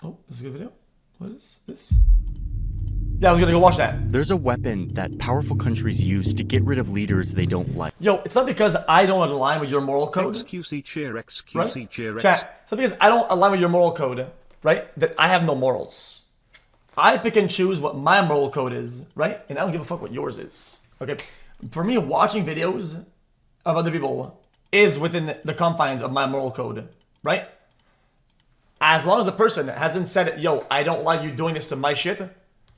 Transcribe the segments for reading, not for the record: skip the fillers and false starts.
Oh, this is a good video. What is this? Yeah, I was gonna go watch that. There's a weapon that powerful countries use to get rid of leaders they don't like. Yo, it's not because I don't align with your moral code. xQc chair, xQc Right? chair, Chat. It's not because I don't align with your moral code, right? That I have no morals. I pick and choose what my moral code is, right? And I don't give a fuck what yours is. Okay? For me, watching videos of other people is within the confines of my moral code, right? As long as the person hasn't said, yo, I don't like you doing this to my shit,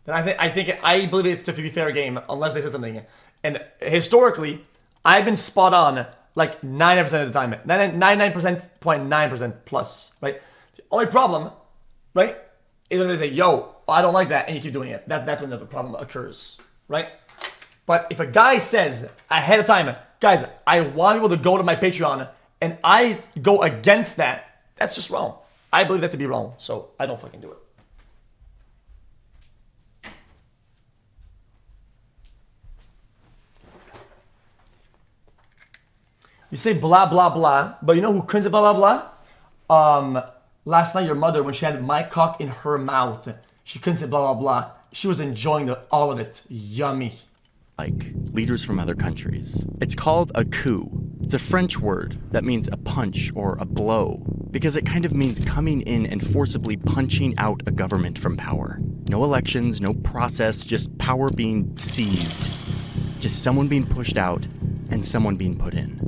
then I believe it to be fair game unless they say something. And historically, I've been spot on like 90% of the time. 99.9% plus, right? The only problem, right, is when they say, yo, I don't like that, and you keep doing it. That's when the problem occurs, right? But if a guy says ahead of time, guys, I want people to go to my Patreon, and I go against that, that's just wrong. I believe that to be wrong, so I don't fucking do it. You say blah, blah, blah, but you know who couldn't say blah, blah, blah? Last night, your mother, when she had my cock in her mouth, she couldn't say blah, blah, blah. She was enjoying all of it. Yummy. Like leaders from other countries. It's called a coup. It's a French word that means a punch or a blow, because it kind of means coming in and forcibly punching out a government from power. No elections, no process, just power being seized. Just someone being pushed out and someone being put in.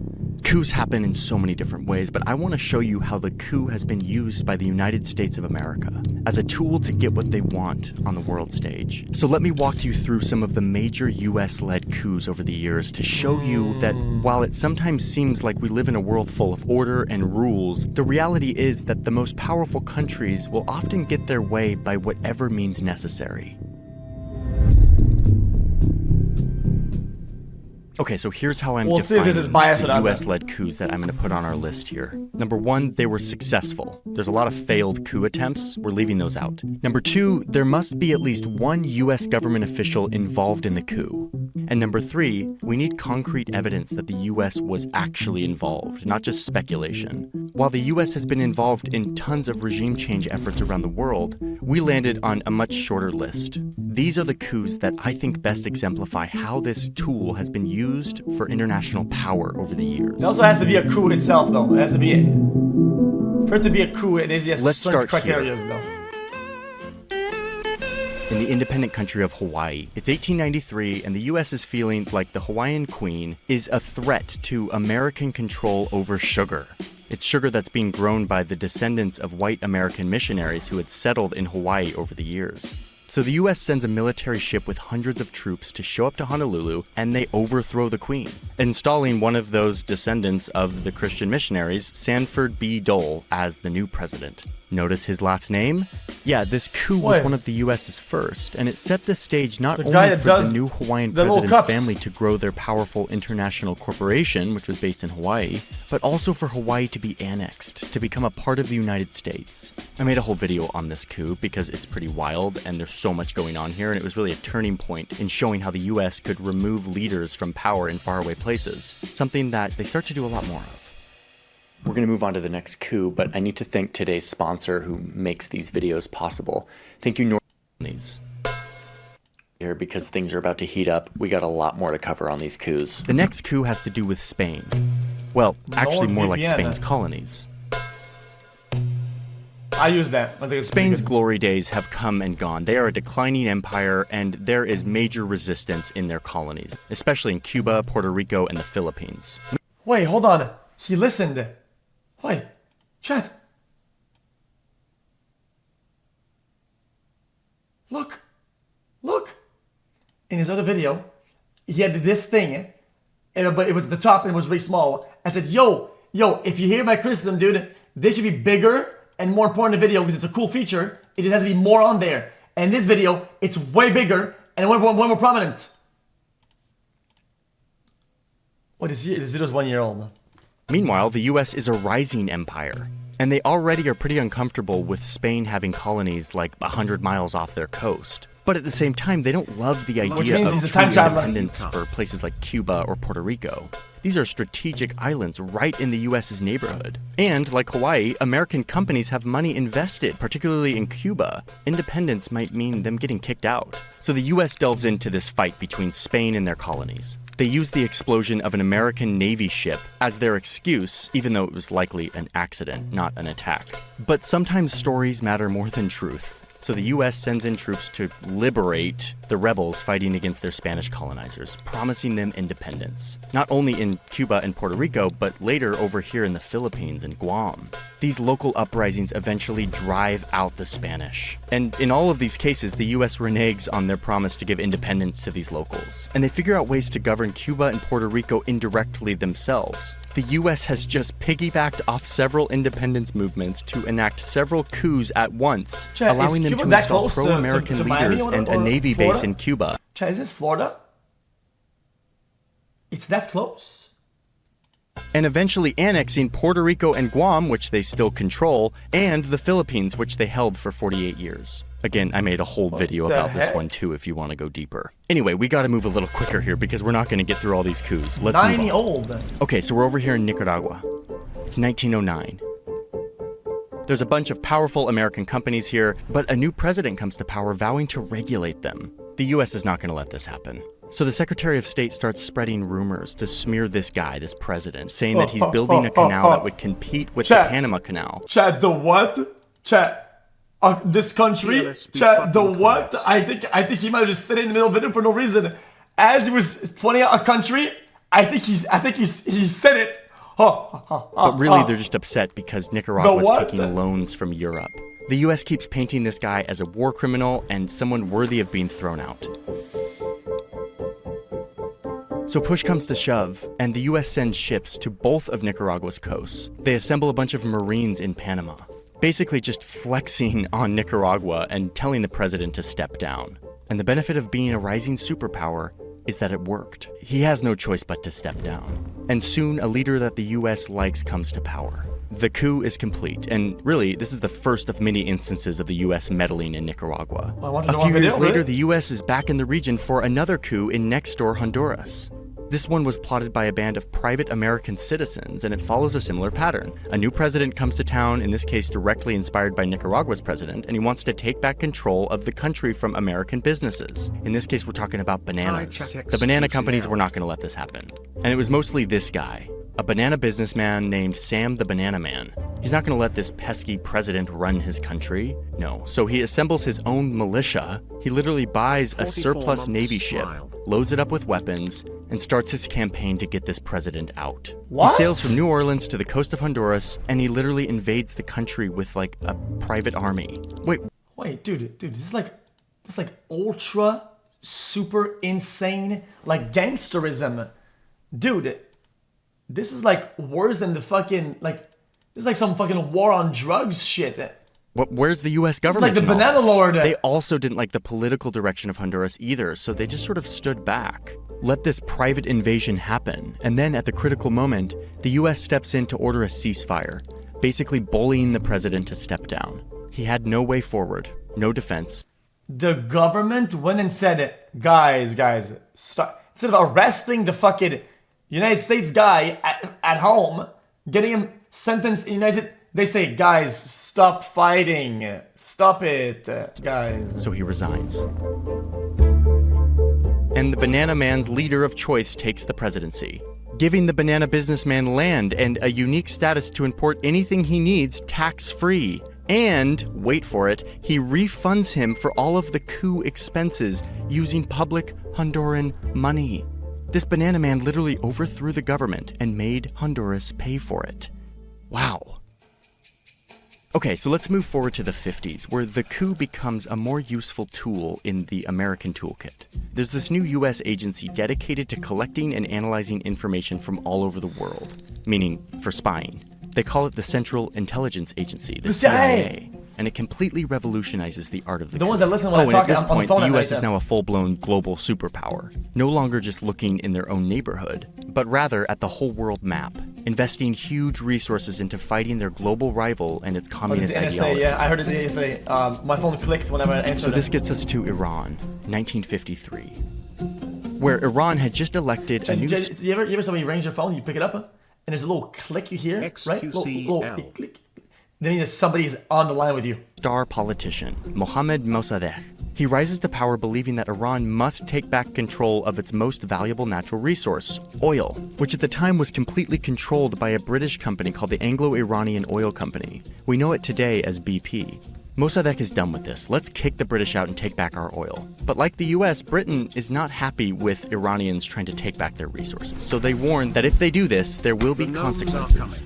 Coups happen in so many different ways, but I want to show you how the coup has been used by the United States of America as a tool to get what they want on the world stage. So let me walk you through some of the major US-led coups over the years to show you that while it sometimes seems like we live in a world full of order and rules, the reality is that the most powerful countries will often get their way by whatever means necessary. Okay, so here's how I'm defining the US-led coups that I'm going to put on our list here. Number one, they were successful. There's a lot of failed coup attempts. We're leaving those out. Number two, there must be at least one US government official involved in the coup. And number three, we need concrete evidence that the US was actually involved, not just speculation. While the US has been involved in tons of regime change efforts around the world, we landed on a much shorter list. These are the coups that I think best exemplify how this tool has been used for international power over the years. It also has to be a coup itself, though. It has to be for it to be a coup. It is Let's certain start criteria, here. though. In the independent country of Hawaii, it's 1893, and the US is feeling like the Hawaiian Queen is a threat to American control over sugar. It's sugar that's being grown by the descendants of white American missionaries who had settled in Hawaii over the years. So the US sends a military ship with hundreds of troops to show up to Honolulu, and they overthrow the queen, installing one of those descendants of the Christian missionaries, Sanford B. Dole, as the new president. Notice his last name? Yeah, this coup was one of the US's first, and it set the stage not only for the new Hawaiian president's family to grow their powerful international corporation, which was based in Hawaii, but also for Hawaii to be annexed, to become a part of the United States. I made a whole video on this coup because it's pretty wild and there's so much going on here, and it was really a turning point in showing how the US could remove leaders from power in faraway places, something that they start to do a lot more of. We're going to move on to the next coup, but I need to thank today's sponsor who makes these videos possible. Thank you, North. Here, because things are about to heat up, we got a lot more to cover on these coups. The next coup has to do with Spain. Well, actually more like Spain's colonies. I use that. I think Spain's glory days have come and gone. They are a declining empire, and there is major resistance in their colonies, especially in Cuba, Puerto Rico, and the Philippines. Wait, hold on. He listened. Wait, chat. Look. In his other video, he had this thing, but it was the top and it was really small. I said, yo, if you hear my criticism, dude, this should be bigger and more important in the video because it's a cool feature. It just has to be more on there. And in this video, it's way bigger and way more prominent. What is he? This video's 1 year old. Meanwhile, the US is a rising empire, and they already are pretty uncomfortable with Spain having colonies like 100 miles off their coast. But at the same time, they don't love the idea of true independence for places like Cuba or Puerto Rico. These are strategic islands right in the US's neighborhood. And, like Hawaii, American companies have money invested, particularly in Cuba. Independence might mean them getting kicked out. So the US delves into this fight between Spain and their colonies. They use the explosion of an American Navy ship as their excuse, even though it was likely an accident, not an attack. But sometimes stories matter more than truth. So the US sends in troops to liberate the rebels fighting against their Spanish colonizers, promising them independence. Not only in Cuba and Puerto Rico, but later over here in the Philippines and Guam. These local uprisings eventually drive out the Spanish. And in all of these cases, the US reneges on their promise to give independence to these locals. And they figure out ways to govern Cuba and Puerto Rico indirectly themselves. The US has just piggybacked off several independence movements to enact several coups at once, allowing them to install pro-American leaders and a Navy base in Cuba. Chat, is this Florida? It's that close? And eventually annexing Puerto Rico and Guam, which they still control, and the Philippines, which they held for 48 years. Again, I made a whole video about this one too if you want to go deeper. Anyway, we gotta move a little quicker here because we're not gonna get through all these coups. Let's move on. 90 old. Okay, so we're over here in Nicaragua. It's 1909. There's a bunch of powerful American companies here, but a new president comes to power vowing to regulate them. The US is not gonna let this happen. So the Secretary of State starts spreading rumors to smear this guy, this president, saying that he's building a canal that would compete with the Panama Canal. Chat, the what? Chat. This country, chat, the what? I think he might have just sit in the middle of it for no reason. As he was pointing out a country, I think he said it. But really, they're just upset because Nicaragua is taking loans from Europe. The US keeps painting this guy as a war criminal and someone worthy of being thrown out. So push comes to shove, and the US sends ships to both of Nicaragua's coasts. They assemble a bunch of Marines in Panama, basically just flexing on Nicaragua and telling the president to step down. And the benefit of being a rising superpower is that it worked. He has no choice but to step down. And soon, a leader that the US likes comes to power. The coup is complete, and really, this is the first of many instances of the US meddling in Nicaragua. A few years later, the US is back in the region for another coup in next-door Honduras. This one was plotted by a band of private American citizens, and it follows a similar pattern. A new president comes to town, in this case directly inspired by Nicaragua's president, and he wants to take back control of the country from American businesses. In this case, we're talking about bananas. The banana companies were not going to let this happen. And it was mostly this guy, a banana businessman named Sam the Banana Man. He's not going to let this pesky president run his country. No. So he assembles his own militia. He literally buys a surplus Navy ship, loads it up with weapons, and starts his campaign to get this president out. What? He sails from New Orleans to the coast of Honduras, and he literally invades the country with like a private army. Wait, dude, this is like ultra super insane like gangsterism. Dude, this is like worse than the fucking this is like some fucking war on drugs shit. Where's the US government? It's like the banana lord. They also didn't like the political direction of Honduras either, so they just sort of stood back. Let this private invasion happen, and then at the critical moment, the US steps in to order a ceasefire, basically bullying the president to step down. He had no way forward, no defense. The government went and said, guys, stop. Instead of arresting the fucking United States guy at home, getting him sentenced in United States, they say, guys, stop fighting. Stop it, guys. So he resigns. And the Banana Man's leader of choice takes the presidency, giving the banana businessman land and a unique status to import anything he needs tax-free. And, wait for it, he refunds him for all of the coup expenses using public Honduran money. This banana man literally overthrew the government and made Honduras pay for it. Wow. Okay, so let's move forward to the 50s, where the coup becomes a more useful tool in the American toolkit. There's this new US agency dedicated to collecting and analyzing information from all over the world, meaning for spying. They call it the Central Intelligence Agency, the CIA, and it completely revolutionizes the art of the coup. Ones that listen when I talk at this on the point, phone the US is now a full-blown global superpower, no longer just looking in their own neighborhood, but rather at the whole world map, investing huge resources into fighting their global rival and its communist ideology. Yeah, I heard it the NSA. My phone clicked whenever I answered So this gets us to Iran, 1953. where Iran had just elected a new... You ever somebody rings your phone, you pick it up, and there's a little click you hear, right? Little click. Then somebody is on the line with you. Star politician, Mohammad Mossadegh. He rises to power believing that Iran must take back control of its most valuable natural resource, oil, which at the time was completely controlled by a British company called the Anglo-Iranian Oil Company. We know it today as BP. Mossadegh is done with this. Let's kick the British out and take back our oil. But like the US, Britain is not happy with Iranians trying to take back their resources. So they warn that if they do this, there will be consequences.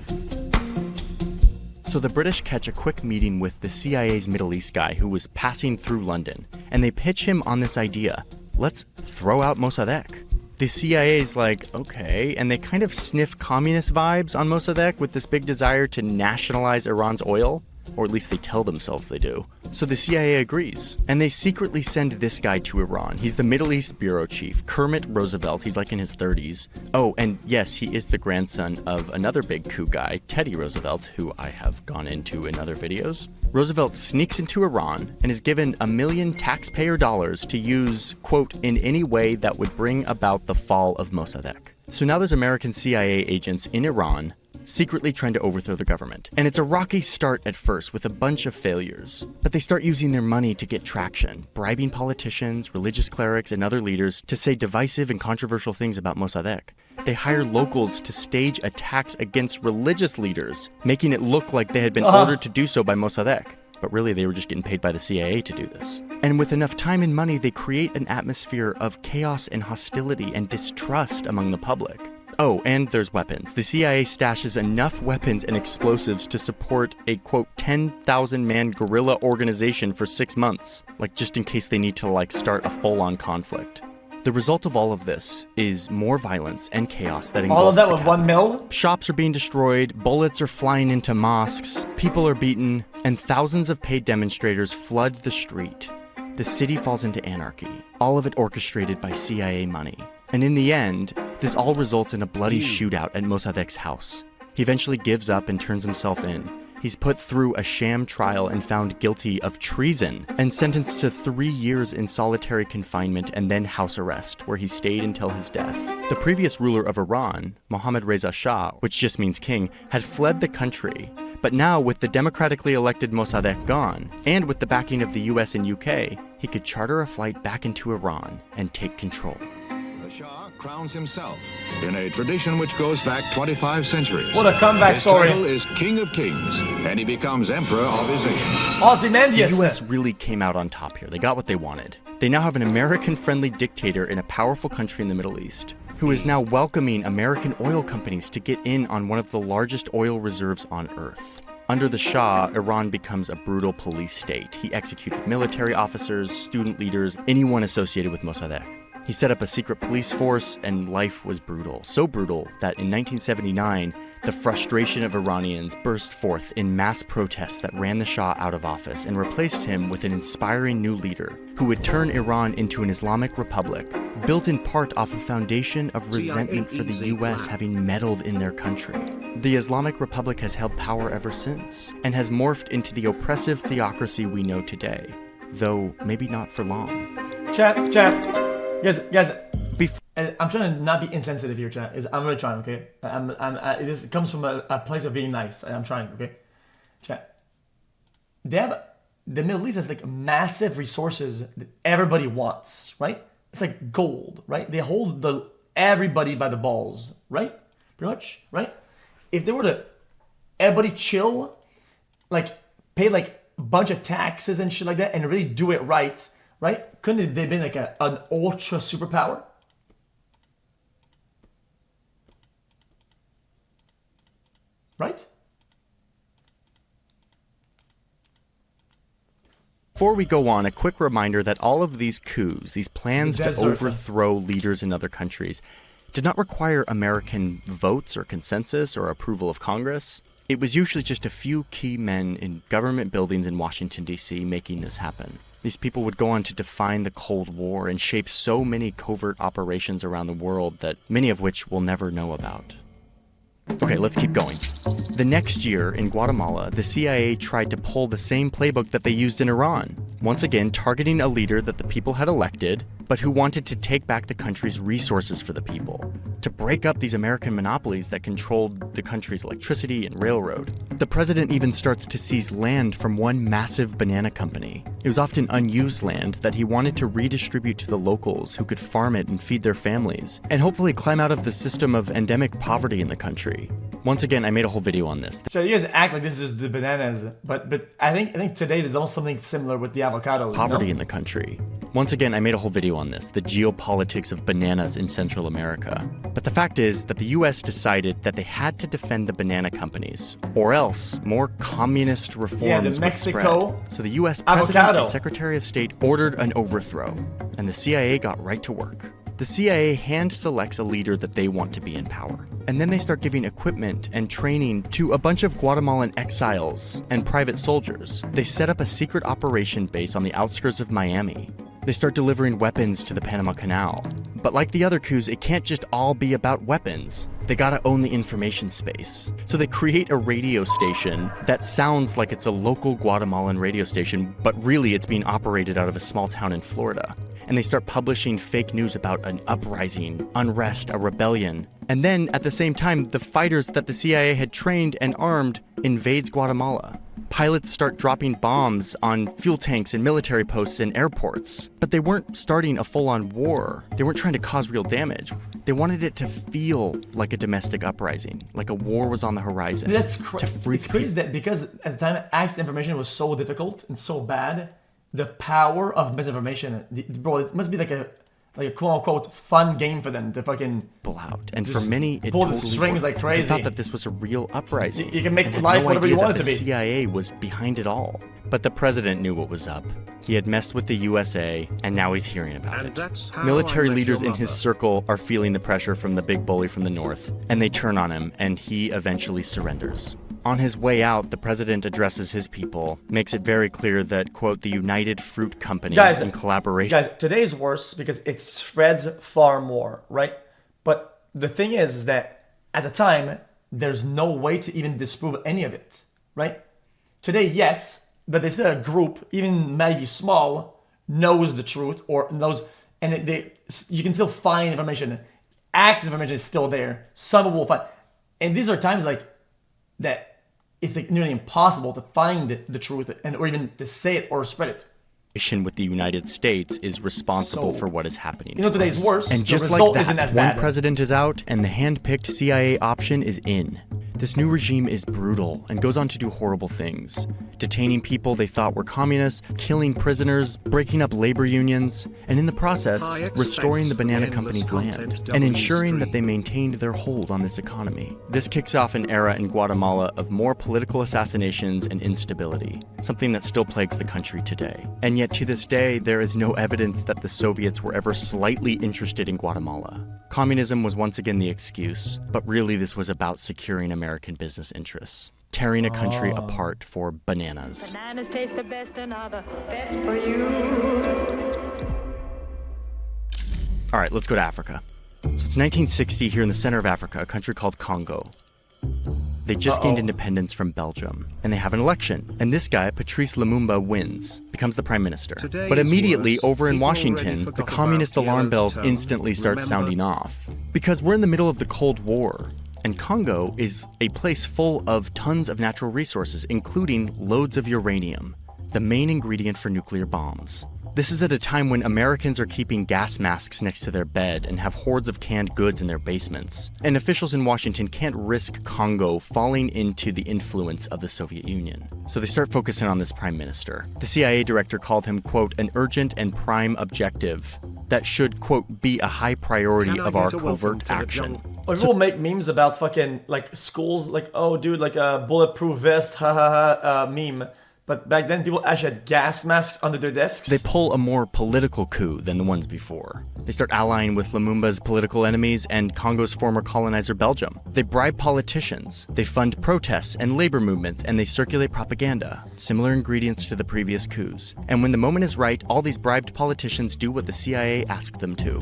So the British catch a quick meeting with the CIA's Middle East guy who was passing through London, and they pitch him on this idea. Let's throw out Mossadegh. The CIA's like, okay, and they kind of sniff communist vibes on Mossadegh with this big desire to nationalize Iran's oil. Or at least they tell themselves they do. So the CIA agrees, and they secretly send this guy to Iran. He's the Middle East bureau chief, Kermit Roosevelt. He's like in his 30s. Oh, and yes, he is the grandson of another big coup guy, Teddy Roosevelt, who I have gone into in other videos. Roosevelt sneaks into Iran and is given $1 million taxpayer dollars to use, quote, in any way that would bring about the fall of Mossadegh. So now there's American CIA agents in Iran secretly trying to overthrow the government. And it's a rocky start at first with a bunch of failures. But they start using their money to get traction, bribing politicians, religious clerics, and other leaders to say divisive and controversial things about Mossadegh. They hire locals to stage attacks against religious leaders, making it look like they had been ordered to do so by Mossadegh. But really, they were just getting paid by the CIA to do this. And with enough time and money, they create an atmosphere of chaos and hostility and distrust among the public. Oh, and there's weapons. The CIA stashes enough weapons and explosives to support a, quote, 10,000-man guerrilla organization for 6 months, like just in case they need to, start a full-on conflict. The result of all of this is more violence and chaos that engulfs all of that the with capital. 1 mil? Shops are being destroyed, bullets are flying into mosques, people are beaten, and thousands of paid demonstrators flood the street. The city falls into anarchy, all of it orchestrated by CIA money. And in the end, this all results in a bloody shootout at Mossadegh's house. He eventually gives up and turns himself in. He's put through a sham trial and found guilty of treason and sentenced to 3 years in solitary confinement and then house arrest, where he stayed until his death. The previous ruler of Iran, Mohammad Reza Shah, which just means king, had fled the country. But now, with the democratically elected Mossadegh gone, and with the backing of the US and UK, he could charter a flight back into Iran and take control. The Shah crowns himself in a tradition which goes back 25 centuries. What a comeback story. His title is King of Kings, and he becomes Emperor of his nation. Ozymandias. The US really came out on top here. They got what they wanted. They now have an American-friendly dictator in a powerful country in the Middle East, who is now welcoming American oil companies to get in on one of the largest oil reserves on Earth. Under the Shah, Iran becomes a brutal police state. He executed military officers, student leaders, anyone associated with Mossadegh. He set up a secret police force, and life was brutal. So brutal that in 1979, the frustration of Iranians burst forth in mass protests that ran the Shah out of office and replaced him with an inspiring new leader who would turn Iran into an Islamic republic, built in part off a foundation of resentment for the US having meddled in their country. The Islamic Republic has held power ever since, and has morphed into the oppressive theocracy we know today, though maybe not for long. Chat. Guys, I'm trying to not be insensitive here, chat. I'm really trying, okay? It comes from a place of being nice. I'm trying, okay? Chat. The Middle East has massive resources that everybody wants, right? It's like gold, right? They hold everybody by the balls, right? Pretty much, right? If they were to everybody chill, pay a bunch of taxes and shit like that, and really do it right? Couldn't they have been an ultra superpower? Right? Before we go on, a quick reminder that all of these coups, these plans to overthrow leaders in other countries, did not require American votes or consensus or approval of Congress. It was usually just a few key men in government buildings in Washington, D.C. making this happen. These people would go on to define the Cold War and shape so many covert operations around the world that many of which we'll never know about. Okay, let's keep going. The next year, in Guatemala, the CIA tried to pull the same playbook that they used in Iran, once again targeting a leader that the people had elected, but who wanted to take back the country's resources for the people, to break up these American monopolies that controlled the country's electricity and railroad. The president even starts to seize land from one massive banana company. It was often unused land that he wanted to redistribute to the locals who could farm it and feed their families, and hopefully climb out of the system of endemic poverty in the country. Once again, I made a whole video on this. So you guys act like this is the bananas, but I think today there's almost something similar with the avocados. Poverty in the country. Once again, I made a whole video on this, the geopolitics of bananas in Central America. But the fact is that the US decided that they had to defend the banana companies, or else more communist reforms would spread. So the US President and Secretary of State ordered an overthrow, and the CIA got right to work. The CIA hand selects a leader that they want to be in power. And then they start giving equipment and training to a bunch of Guatemalan exiles and private soldiers. They set up a secret operation base on the outskirts of Miami. They start delivering weapons to the Panama Canal. But like the other coups, it can't just all be about weapons. They gotta own the information space. So they create a radio station that sounds like it's a local Guatemalan radio station, but really it's being operated out of a small town in Florida. And they start publishing fake news about an uprising, unrest, a rebellion. And then, at the same time, the fighters that the CIA had trained and armed invades Guatemala. Pilots start dropping bombs on fuel tanks and military posts and airports. But they weren't starting a full-on war. They weren't trying to cause real damage. They wanted it to feel like a domestic uprising, like a war was on the horizon. That's crazy. It's crazy that because at the time access to information was so difficult and so bad, the power of misinformation, bro, it must be like a quote-unquote fun game for them to fucking pull out. And for many, it pull totally the strings worked. like crazy. They thought that this was a real uprising. You can make and life no whatever you want it to be. The CIA was behind it all. But the president knew what was up. He had messed with the USA, and now he's hearing about it. Military leaders in his circle are feeling the pressure from the big bully from the north, and they turn on him, and he eventually surrenders. On his way out, the president addresses his people, makes it very clear that, quote, the United Fruit Company in collaboration... Guys, today's worse because it spreads far more, right? But the thing is that at the time, there's no way to even disprove any of it, right? Today, yes, but there's still a group, even maybe small, knows the truth or knows, and you can still find information. Access information is still there. Some will find, and these are times like that. It's like nearly impossible to find the truth or even to say it or spread it. With the United States is responsible for what is happening. You know, today's worse. And just like that, one president is out and the hand-picked CIA option is in. This new regime is brutal and goes on to do horrible things. Detaining people they thought were communists, killing prisoners, breaking up labor unions, and in the process, restoring the banana company's land and ensuring that they maintained their hold on this economy. This kicks off an era in Guatemala of more political assassinations and instability, something that still plagues the country today. And yet to this day, there is no evidence that the Soviets were ever slightly interested in Guatemala. Communism was once again the excuse, but really this was about securing American business interests, tearing a country apart for bananas. Bananas taste the best and are the best for you. All right, let's go to Africa. So it's 1960 here in the center of Africa, a country called Congo. They just gained independence from Belgium, and they have an election. And this guy, Patrice Lumumba, wins, becomes the prime minister. But immediately, over in Washington, the communist alarm bells instantly start sounding off. Because we're in the middle of the Cold War, and Congo is a place full of tons of natural resources, including loads of uranium, the main ingredient for nuclear bombs. This is at a time when Americans are keeping gas masks next to their bed and have hordes of canned goods in their basements. And officials in Washington can't risk Congo falling into the influence of the Soviet Union. So they start focusing on this prime minister. The CIA director called him, quote, an urgent and prime objective that should, quote, be a high priority of our covert action. Like, people make memes about fucking, like, schools, like, oh, dude, like a bulletproof vest, ha ha ha, meme. But back then, people actually had gas masks under their desks. They pull a more political coup than the ones before. They start allying with Lumumba's political enemies and Congo's former colonizer Belgium. They bribe politicians. They fund protests and labor movements, and they circulate propaganda. Similar ingredients to the previous coups. And when the moment is right, all these bribed politicians do what the CIA asked them to.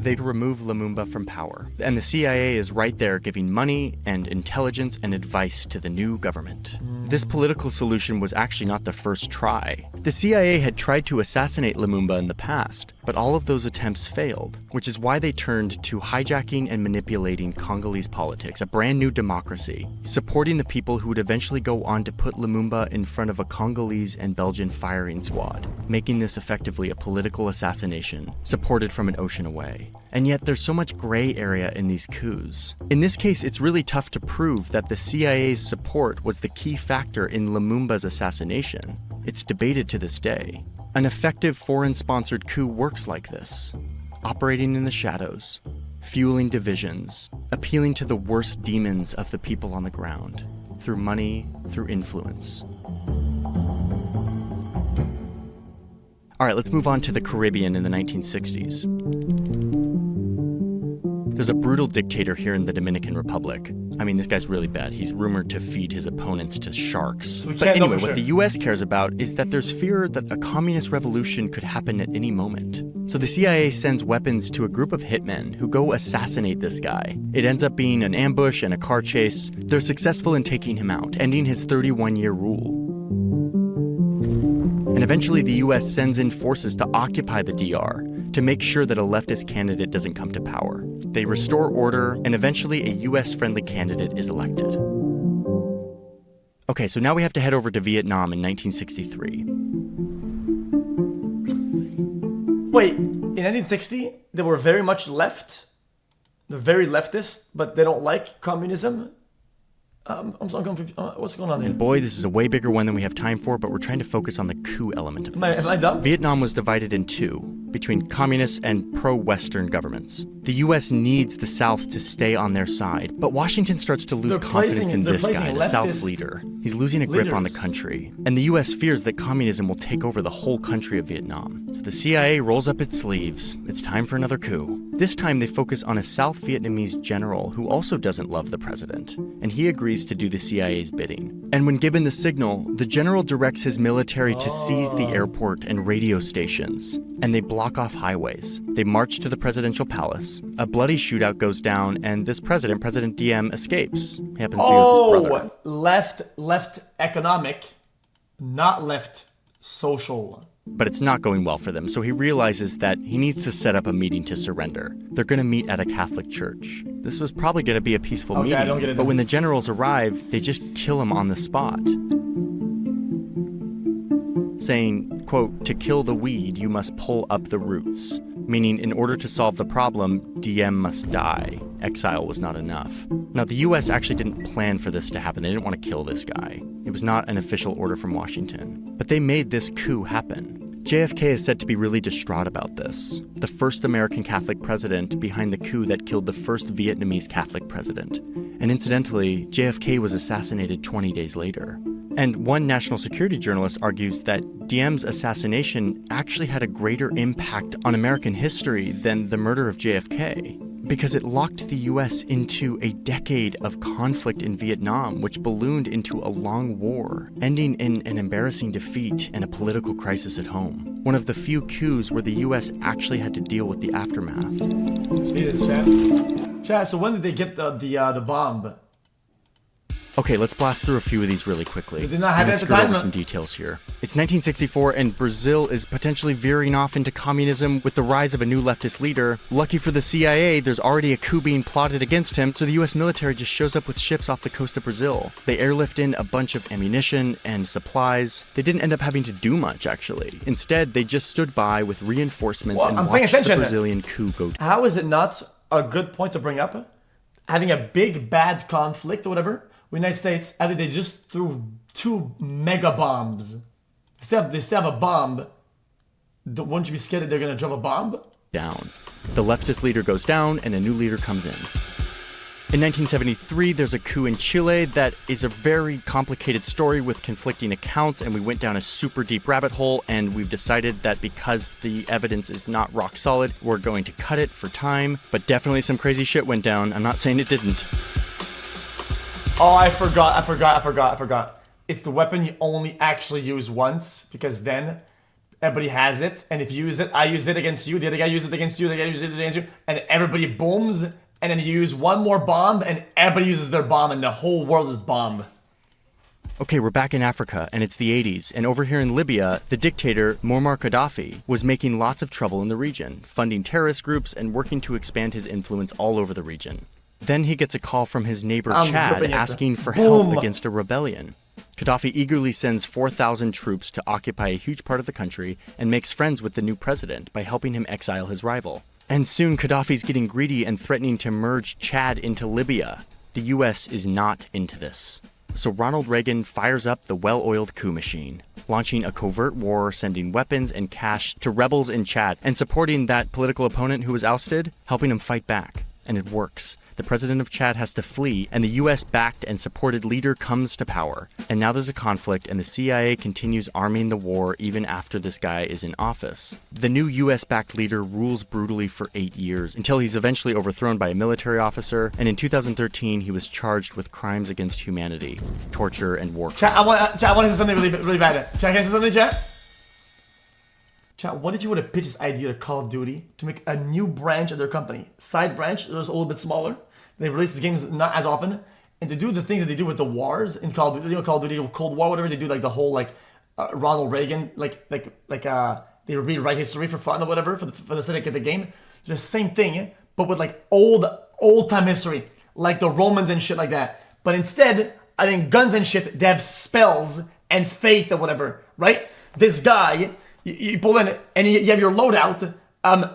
They'd remove Lumumba from power. And the CIA is right there giving money and intelligence and advice to the new government. This political solution was actually not the first try. The CIA had tried to assassinate Lumumba in the past, But all of those attempts failed, which is why they turned to hijacking and manipulating Congolese politics, a brand new democracy, supporting the people who would eventually go on to put Lumumba in front of a Congolese and Belgian firing squad, making this effectively a political assassination, supported from an ocean away. And yet there's so much gray area in these coups. In this case, it's really tough to prove that the CIA's support was the key factor in Lumumba's assassination. It's debated to this day. An effective foreign-sponsored coup works like this, operating in the shadows, fueling divisions, appealing to the worst demons of the people on the ground, through money, through influence. All right, let's move on to the Caribbean in the 1960s. There's a brutal dictator here in the Dominican Republic. I mean, this guy's really bad. He's rumored to feed his opponents to sharks. But anyway, what the US cares about is that there's fear that a communist revolution could happen at any moment. So the CIA sends weapons to a group of hitmen who go assassinate this guy. It ends up being an ambush and a car chase. They're successful in taking him out, ending his 31-year rule. And eventually the US sends in forces to occupy the DR to make sure that a leftist candidate doesn't come to power. They restore order, and eventually a US-friendly candidate is elected. Okay, so now we have to head over to Vietnam in 1963. Wait, in 1960, they were very much left. They're very leftist, but they don't like communism. I'm so confused. What's going on here? And boy, this is a way bigger one than we have time for, but we're trying to focus on the coup element of this. Am I dumb? Vietnam was divided in two, between communist and pro-Western governments. The US needs the South to stay on their side, but Washington starts to lose confidence in this guy, the South's leader. He's losing a grip on the country, and the US fears that communism will take over the whole country of Vietnam. So the CIA rolls up its sleeves. It's time for another coup. This time they focus on a South Vietnamese general who also doesn't love the president, and he agrees to do the CIA's bidding. And when given the signal, the general directs his military to seize the airport and radio stations, and they block off highways. They march to the presidential palace. A bloody shootout goes down, and this president, President Diem, escapes. He happens to be with his brother. Left economic, not left social. But it's not going well for them, so he realizes that he needs to set up a meeting to surrender. They're going to meet at a Catholic church. This was probably going to be a peaceful meeting, I don't get it. But when the generals arrive, they just kill him on the spot. Saying, quote, "To kill the weed, you must pull up the roots." Meaning, in order to solve the problem, Diem must die. Exile was not enough. Now, the US actually didn't plan for this to happen. They didn't want to kill this guy. It was not an official order from Washington. But they made this coup happen. JFK is said to be really distraught about this. The first American Catholic president behind the coup that killed the first Vietnamese Catholic president. And incidentally, JFK was assassinated 20 days later. And one national security journalist argues that Diem's assassination actually had a greater impact on American history than the murder of JFK, because it locked the US into a decade of conflict in Vietnam, which ballooned into a long war, ending in an embarrassing defeat and a political crisis at home. One of the few coups where the US actually had to deal with the aftermath. Chat, so when did they get the bomb? Okay, let's blast through a few of these really quickly. They did not have it at the skirt time. over some details here. It's 1964, and Brazil is potentially veering off into communism with the rise of a new leftist leader. Lucky for the CIA, there's already a coup being plotted against him, so the US military just shows up with ships off the coast of Brazil. They airlift in a bunch of ammunition and supplies. They didn't end up having to do much, actually. Instead, they just stood by with reinforcements and watched the Brazilian coup go down. How is it not a good point to bring up? Having a big, bad conflict or whatever, with the United States, after they just threw 2 mega bombs. They still have a bomb. Wouldn't you be scared that they're going to drop a bomb? Down. The leftist leader goes down, and a new leader comes in. In 1973, there's a coup in Chile that is a very complicated story with conflicting accounts, and we went down a super deep rabbit hole, and we've decided that because the evidence is not rock solid, we're going to cut it for time. But definitely some crazy shit went down. I'm not saying it didn't. Oh, I forgot. It's the weapon you only actually use once, because then everybody has it, and if you use it, I use it against you, the other guy uses it against you, the other guy uses it against you, and everybody booms, and then you use one more bomb, and everybody uses their bomb, and the whole world is bomb. Okay, we're back in Africa, and it's the 80s, and over here in Libya, the dictator, Muammar Gaddafi, was making lots of trouble in the region, funding terrorist groups and working to expand his influence all over the region. Then he gets a call from his neighbor Chad asking for help against a rebellion. Gaddafi eagerly sends 4,000 troops to occupy a huge part of the country and makes friends with the new president by helping him exile his rival. And soon Gaddafi's getting greedy and threatening to merge Chad into Libya. The US is not into this. So Ronald Reagan fires up the well-oiled coup machine, launching a covert war, sending weapons and cash to rebels in Chad, and supporting that political opponent who was ousted, helping him fight back. And it works. The president of Chad has to flee, and the US-backed and supported leader comes to power. And now there's a conflict, and the CIA continues arming the war even after this guy is in office. The new US-backed leader rules brutally for 8 years, until he's eventually overthrown by a military officer, and in 2013 he was charged with crimes against humanity, torture, and war crimes. Chat, I want to say something really bad. Chat, can I say something, chat? Chat, what if you would have pitched this idea to Call of Duty to make a new branch of their company? Side branch, that was a little bit smaller. They release the games not as often, and to do the things that they do with the wars in Call of Duty, Call of Duty, Cold War, whatever they do, like the whole Ronald Reagan, they rewrite history for fun or whatever for the sake of the game. The same thing, but with like old time history, like the Romans and shit like that. But instead, I think guns and shit, they have spells and faith or whatever, right? This guy, you pull in and you have your loadout,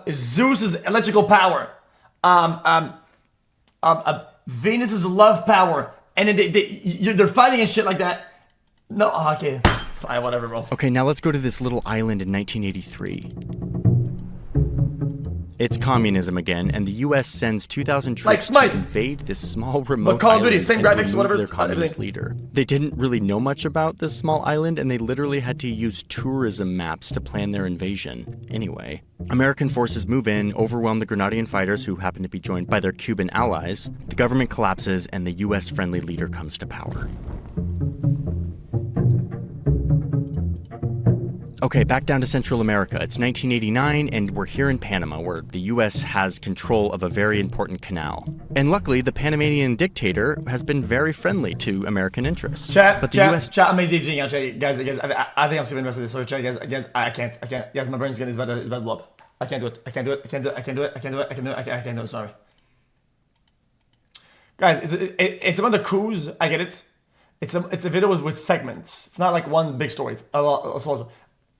Zeus's electrical power, Venus's love power, and then they're fighting and shit like that. No, okay, fine, whatever, bro. Okay, now let's go to this little island in 1983. It's communism again, and the U.S. sends 2,000 troops to invade this small remote Call of Duty, island same and graphics, remove whatever, their communist leader. They didn't really know much about this small island, and they literally had to use tourism maps to plan their invasion. Anyway, American forces move in, overwhelm the Grenadian fighters, who happen to be joined by their Cuban allies. The government collapses, and the U.S.-friendly leader comes to power. Okay, back down to Central America. It's 1989, and we're here in Panama, where the U.S. has control of a very important canal. And luckily, the Panamanian dictator has been very friendly to American interests. Chat, but the US... I'm meditating out, chat. Guys, I think I'm skipping the rest of this. Sorry, chat, guys, I can't. Guys, my brain's about to blow up. I can't do it. I can't do it. Sorry. Guys, it's about the coups. I get it. It's a video with segments. It's not like one big story. It's a lot.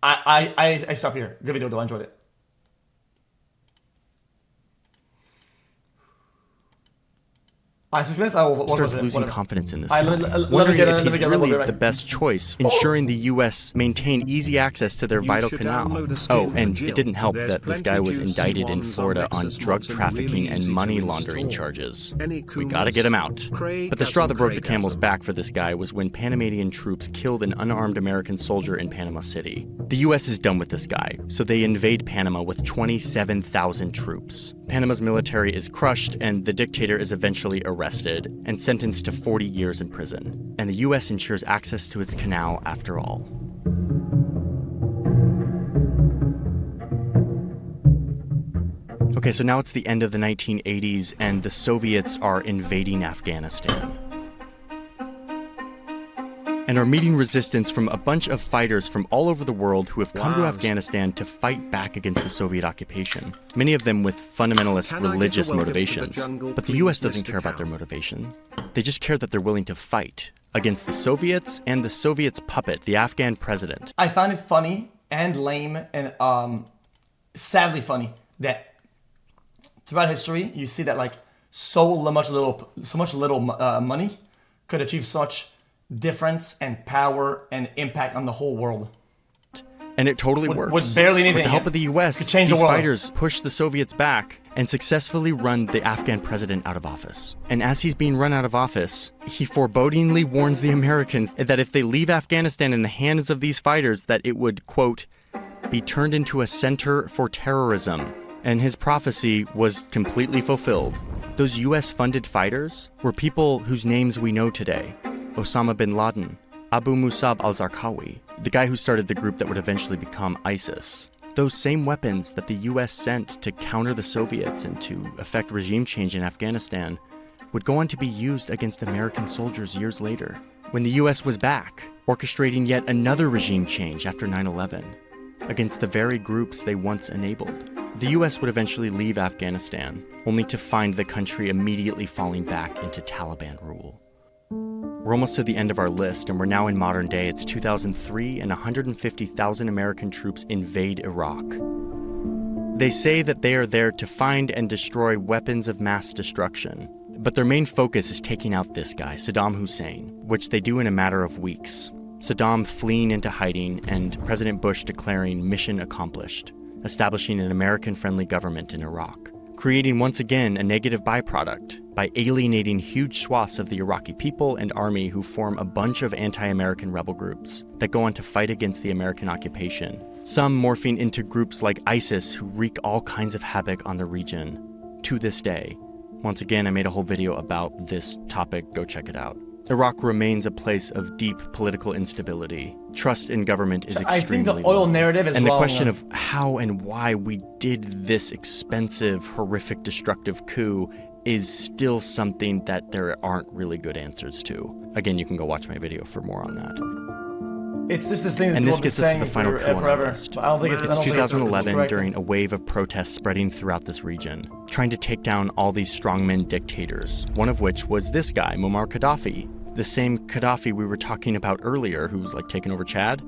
I stop here. Good video though. I enjoyed it. Starts losing confidence in this guy, wondering if he's really the best choice, ensuring the U.S. maintain easy access to their vital canal. Oh, and it didn't help that this guy was indicted in Florida on drug trafficking and money laundering charges. We gotta get him out. But the straw that broke the camel's back for this guy was when Panamanian troops killed an unarmed American soldier in Panama City. The U.S. is done with this guy, so they invade Panama with 27,000 troops. Panama's military is crushed, and the dictator is eventually arrested and sentenced to 40 years in prison. And the U.S. ensures access to its canal after all. Okay, so now it's the end of the 1980s, and the Soviets are invading Afghanistan and are meeting resistance from a bunch of fighters from all over the world who have come to Afghanistan to fight back against the Soviet occupation, many of them with fundamentalist religious motivations. But the US doesn't care about their motivation. They just care that they're willing to fight against the Soviets and the Soviets' puppet, the Afghan president. I found it funny and lame and sadly funny that throughout history you see that like so much little money could achieve such difference and power and impact on the whole world. And it totally works. With barely anything. With the help of the US, these fighters push the Soviets back and successfully run the Afghan president out of office. And as he's being run out of office, he forebodingly warns the Americans that if they leave Afghanistan in the hands of these fighters, that it would, quote, be turned into a center for terrorism. And his prophecy was completely fulfilled. Those US-funded fighters were people whose names we know today. Osama bin Laden, Abu Musab al-Zarqawi, the guy who started the group that would eventually become ISIS. Those same weapons that the US sent to counter the Soviets and to effect regime change in Afghanistan would go on to be used against American soldiers years later. when the US was back, orchestrating yet another regime change after 9/11, against the very groups they once enabled. The US would eventually leave Afghanistan, only to find the country immediately falling back into Taliban rule. We're almost to the end of our list, and we're now in modern day. It's 2003, and 150,000 American troops invade Iraq. They say that they are there to find and destroy weapons of mass destruction, but their main focus is taking out this guy, Saddam Hussein, which they do in a matter of weeks. Saddam fleeing into hiding, and President Bush declaring mission accomplished, establishing an American-friendly government in Iraq, creating once again a negative byproduct by alienating huge swaths of the Iraqi people and army who form a bunch of anti-American rebel groups that go on to fight against the American occupation, some morphing into groups like ISIS who wreak all kinds of havoc on the region to this day. Once again, I made a whole video about this topic, go check it out. Iraq remains a place of deep political instability. Trust in government is extremely low. I think the oil narrative is wrong. And the question of how and why we did this expensive, horrific, destructive coup is still something that there aren't really good answers to. Again, you can go watch my video for more on that. It's just this thing that and this people gets us have to been the final saying coup on our forever. list. But I don't think It's 2011 correct. during a wave of protests spreading throughout this region, trying to take down all these strongmen dictators, one of which was this guy, Muammar Gaddafi. The same Gaddafi we were talking about earlier who's like taking over Chad.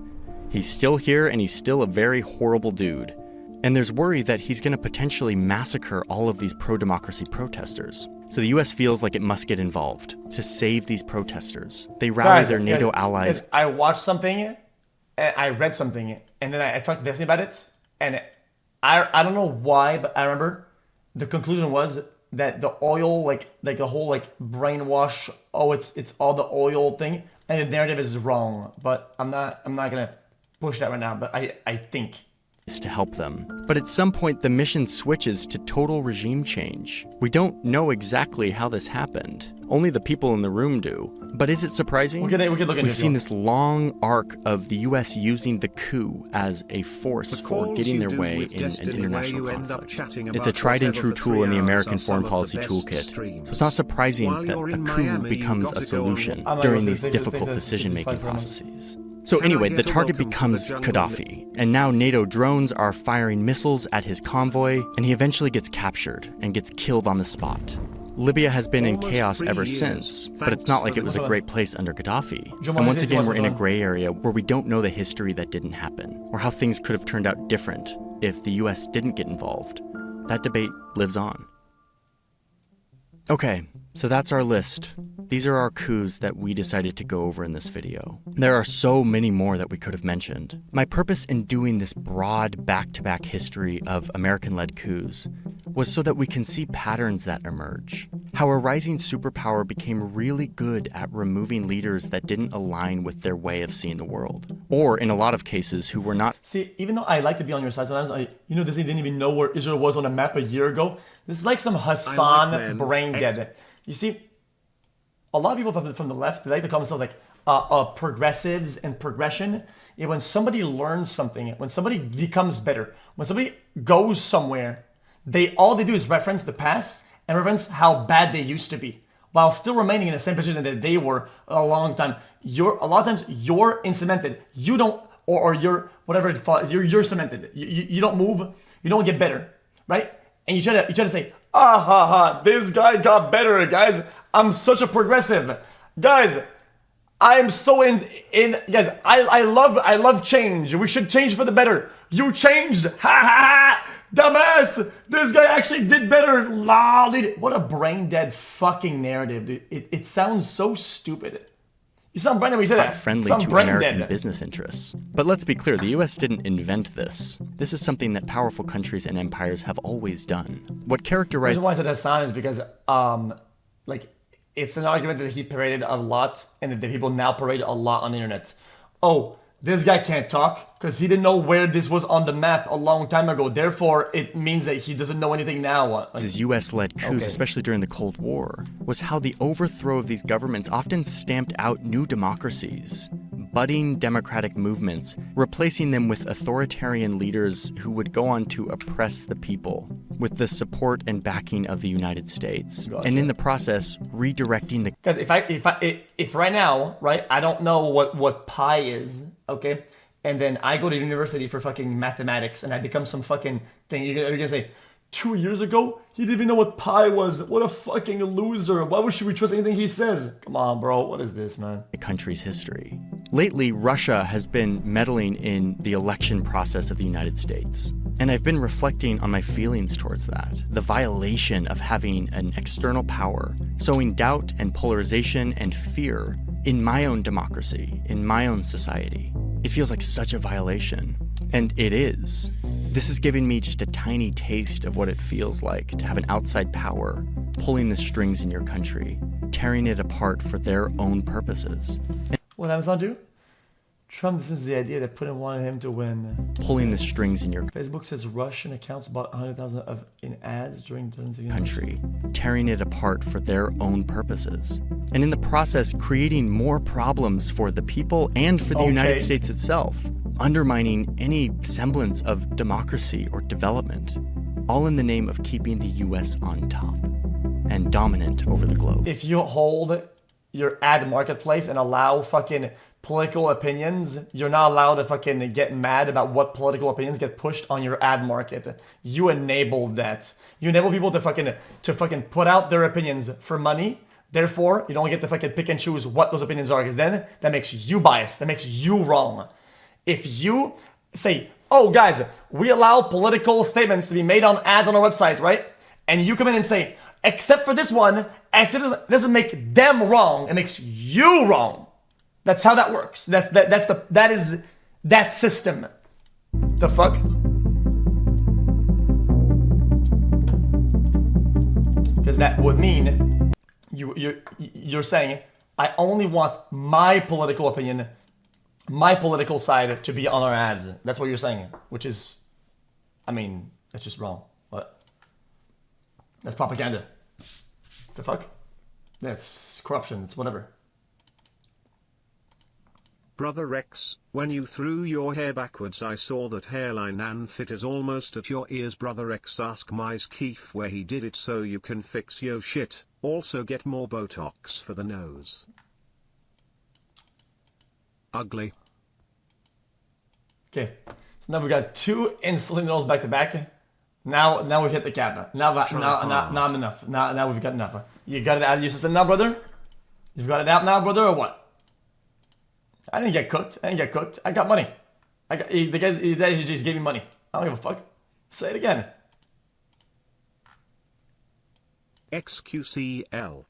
He's still here, and he's still a very horrible dude. And there's worry that he's going to potentially massacre all of these pro-democracy protesters. So the US feels like it must get involved to save these protesters. They rally their NATO allies. I watched something, and I read something, and then I talked to Destiny about it, and I don't know why, but I remember the conclusion was that the oil, like the whole brainwash, it's all the oil thing, and the narrative is wrong. But I'm not gonna push that right now. But I think to help them. But at some point, the mission switches to total regime change. We don't know exactly how this happened. Only the people in the room do. But is it surprising? we could look into We've seen this long arc of the US using the coup as a force for getting their way in an international conflict. It's a tried and true tool in the American foreign policy toolkit. So it's not surprising that a coup becomes a solution during these difficult decision-making processes. So anyway, the target becomes Gaddafi, and now NATO drones are firing missiles at his convoy, and he eventually gets captured and gets killed on the spot. Libya has been in chaos ever since, but it's not like it was a great place under Gaddafi. And once again, we're in a gray area where we don't know the history that didn't happen, or how things could have turned out different if the US didn't get involved. That debate lives on. Okay, so that's our list. These are our coups that we decided to go over in this video. There are so many more that we could have mentioned. My purpose in doing this broad back-to-back history of American-led coups was so that we can see patterns that emerge. How a rising superpower became really good at removing leaders that didn't align with their way of seeing the world. Or, in a lot of cases, who were not... See, even though I like to be on your side sometimes, they didn't even know where Israel was on a map a year ago. This is like some Hassan brain dead. You see, a lot of people from the left, they like to call themselves progressives and progression. When somebody learns something, when somebody becomes better, when somebody goes somewhere, all they do is reference the past and reference how bad they used to be, while still remaining in the same position that they were a long time. A lot of times you're cemented. You don't, or you're whatever it's called. You're cemented. You don't move. You don't get better, right? And you try to say, this guy got better, guys. I'm such a progressive. Guys, I'm so guys, I love change. We should change for the better. You changed. Ha ha ha. Dumbass. This guy actually did better. What a brain dead fucking narrative, dude. It sounds so stupid. You sound brain dead when you say that. Friendly to American business interests. But let's be clear, the US didn't invent this. This is something that powerful countries and empires have always done. What characterized... The reason why I said Hassan is because, it's an argument that he paraded a lot, and that the people now parade a lot on the internet. Oh, this guy can't talk because he didn't know where this was on the map a long time ago. Therefore, it means that he doesn't know anything now. His US-led coups, especially during the Cold War, was how the overthrow of these governments often stamped out new democracies, budding democratic movements, replacing them with authoritarian leaders who would go on to oppress the people with the support and backing of the United States. Gotcha. And in the process, redirecting the... Because if right now, right, I don't know what pi is, okay, and then I go to university for fucking mathematics and I become some fucking thing, you're gonna say, 2 years ago, he didn't even know what pi was. What a fucking loser. Why should we trust anything he says? Come on, bro. What is this, man? The country's history. Lately, Russia has been meddling in the election process of the United States. And I've been reflecting on my feelings towards that. The violation of having an external power, sowing doubt and polarization and fear in my own democracy, in my own society. It feels like such a violation. And it is. This is giving me just a tiny taste of what it feels like to have an outside power pulling the strings in your country, tearing it apart for their own purposes. What Amazon do? Trump, this is the idea that Putin wanted him to win. Pulling the strings in your Facebook says Russian accounts bought 100,000 in ads during the country, tearing it apart for their own purposes. And in the process, creating more problems for the people and for the United States itself, undermining any semblance of democracy or development, all in the name of keeping the US on top and dominant over the globe. If you hold your ad marketplace and allow fucking political opinions, you're not allowed to fucking get mad about what political opinions get pushed on your ad market. You enable that. You enable people to fucking put out their opinions for money. Therefore, you don't get to fucking pick and choose what those opinions are, because then that makes you biased. That makes you wrong. If you say, oh guys, we allow political statements to be made on ads on our website, right? And you come in and say, except for this one, it doesn't make them wrong. It makes you wrong. That's how that works. That is that system. The fuck? Because that would mean you're saying I only want my political opinion, my political side to be on our ads. That's what you're saying, which is, I mean, that's just wrong. What? That's propaganda. The fuck? That's corruption. It's whatever. Brother Rex, when you threw your hair backwards I saw that hairline and fit is almost at your ears. Brother Rex, ask Mice Keef where he did it so you can fix your shit. Also get more Botox for the nose. Ugly. Okay, so now we got 2 insulin noodles back to back. Now we've hit the cap. Now I'm enough. Now we've got enough. You got it out of your system now, brother? You've got it out now, brother, or what? I didn't get cooked. I got money. The guy just gave me money. I don't give a fuck. Say it again. xQcl.